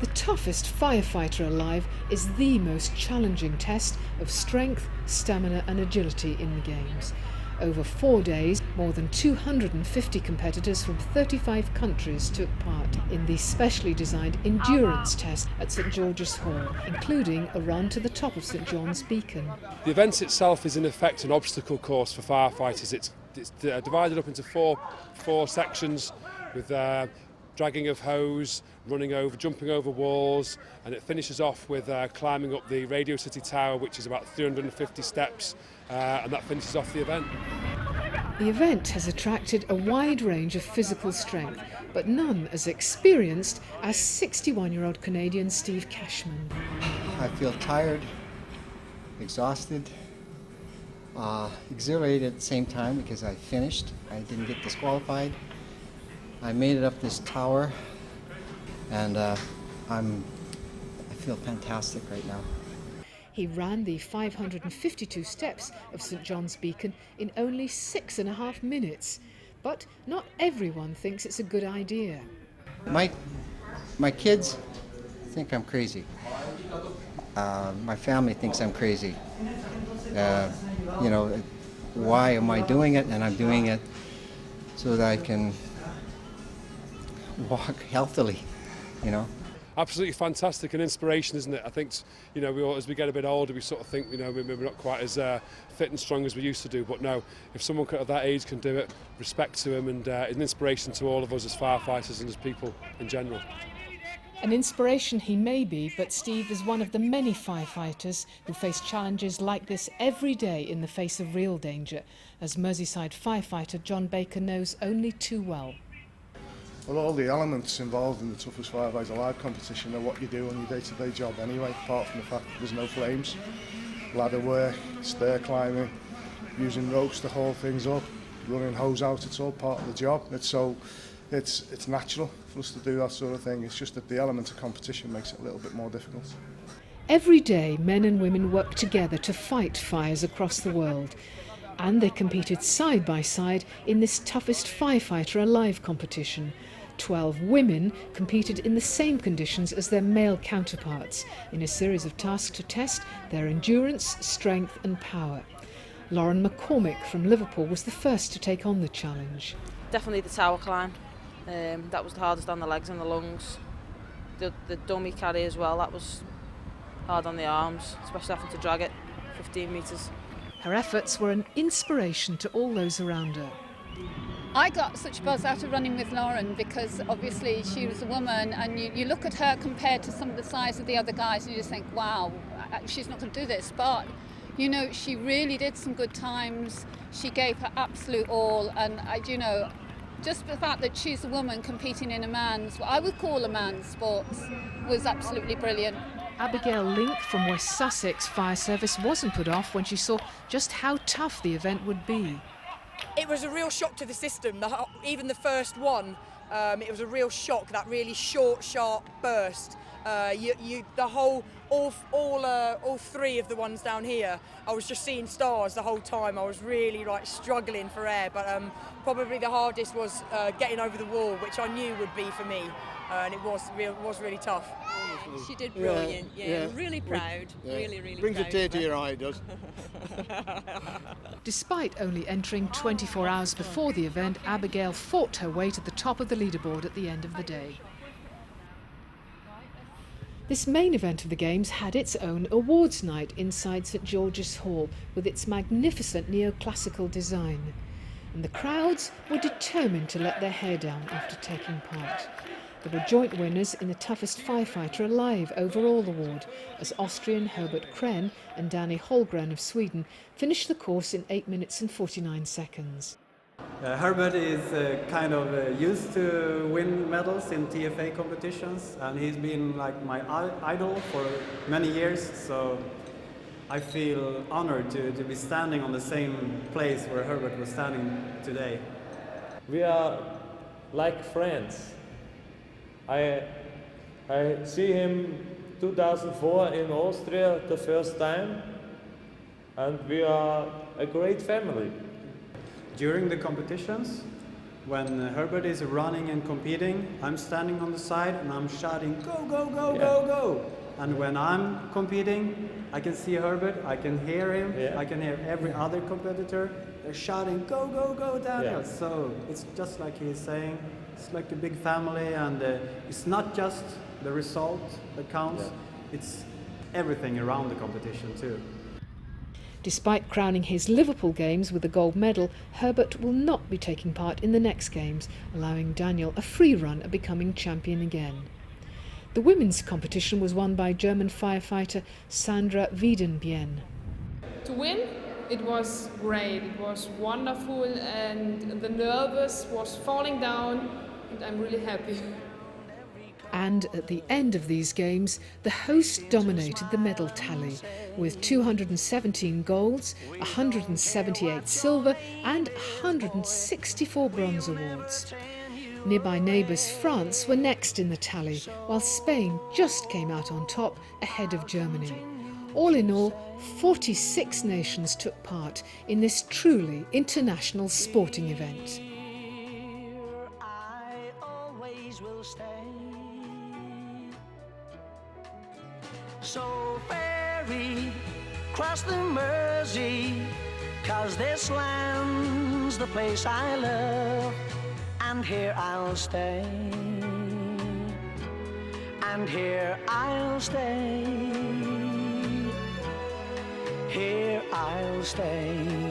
The toughest firefighter alive is the most challenging test of strength, stamina and agility in the Games. Over 4 days, more than 250 competitors from 35 countries took part in the specially designed endurance test at St George's Hall, including a run to the top of St John's Beacon. The event itself is in effect an obstacle course for firefighters. It's divided up into four sections with dragging of hose, running over, jumping over walls, and it finishes off with climbing up the Radio City Tower, which is about 350 steps, and that finishes off the event. The event has attracted a wide range of physical strength, but none as experienced as 61-year-old Canadian Steve Cashman. I feel tired, exhausted, exhilarated at the same time because I finished. I didn't get disqualified. I made it up this tower, and I feel fantastic right now. He ran the 552 steps of St John's Beacon in only 6.5 minutes. But not everyone thinks it's a good idea. My kids think I'm crazy. My family thinks I'm crazy. Why am I doing it? And I'm doing it so that I can walk healthily, Absolutely fantastic and inspiration, isn't it? I think, as we get a bit older, we sort of think, we're not quite as fit and strong as we used to do. But no, if someone at that age can do it, respect to him, and an inspiration to all of us as firefighters and as people in general. An inspiration he may be, but Steve is one of the many firefighters who face challenges like this every day in the face of real danger, as Merseyside firefighter John Baker knows only too well. Well, all the elements involved in the toughest firefighter alive competition are what you do on your day-to-day job anyway, apart from the fact that there's no flames. Ladder work, stair climbing, using ropes to haul things up, running hose out, it's all part of the job. It's natural for us to do that sort of thing. It's just that the element of competition makes it a little bit more difficult. Every day, men and women work together to fight fires across the world. And they competed side by side in this toughest firefighter alive competition. 12 women competed in the same conditions as their male counterparts in a series of tasks to test their endurance, strength and power. Lauren McCormick from Liverpool was the first to take on the challenge. Definitely the tower climb. That was the hardest on the legs and the lungs. The dummy carry as well, that was hard on the arms, especially having to drag it 15 metres. Her efforts were an inspiration to all those around her. I got such a buzz out of running with Lauren because obviously she was a woman, and you look at her compared to some of the size of the other guys and you just think, wow, she's not going to do this. But, she really did some good times. She gave her absolute all, and, just the fact that she's a woman competing in what I would call a man's sport was absolutely brilliant. Abigail Link from West Sussex Fire Service wasn't put off when she saw just how tough the event would be. It was a real shock to the system, even the first one. It was a real shock, that really short, sharp burst. All three of the ones down here, I was just seeing stars the whole time. I was really struggling for air, but probably the hardest was getting over the wall, which I knew would be for me, and it was really tough. She did brilliant, yeah. Really proud, really Brings proud. a tear to your eye, does. Despite only entering 24 hours before the event, Abigail fought her way to the top of the leaderboard at the end of the day. This main event of the Games had its own awards night inside St George's Hall with its magnificent neoclassical design. And the crowds were determined to let their hair down after taking part. There were joint winners in the toughest firefighter alive overall award, as Austrian Herbert Krenn and Danny Holgren of Sweden finished the course in 8 minutes and 49 seconds. Herbert is used to win medals in TFA competitions, and he's been like my idol for many years, so I feel honored to be standing on the same place where Herbert was standing today. We are like friends. I see him 2004 in Austria the first time, and we are a great family. During the competitions, when Herbert is running and competing, I'm standing on the side and I'm shouting, go, go, go, Yeah. go, go. And when I'm competing, I can see Herbert, I can hear him, Yeah. I can hear every other competitor. They're shouting, go, go, go, Daniel. Yeah. So it's just like he's saying, it's like a big family, and it's not just the result that counts, Yeah. it's everything around the competition too. Despite crowning his Liverpool Games with a gold medal, Herbert will not be taking part in the next Games, allowing Daniel a free run at becoming champion again. The women's competition was won by German firefighter Sandra Wiedenbien. To win, it was great, it was wonderful, and the nervous was falling down, and I'm really happy. And at the end of these games, the host dominated the medal tally, with 217 golds, 178 silver and 164 bronze awards. Nearby neighbours France were next in the tally, while Spain just came out on top ahead of Germany. All in all, 46 nations took part in this truly international sporting event. So ferry, cross the Mersey, 'cause this land's the place I love, and here I'll stay, and here I'll stay, here I'll stay.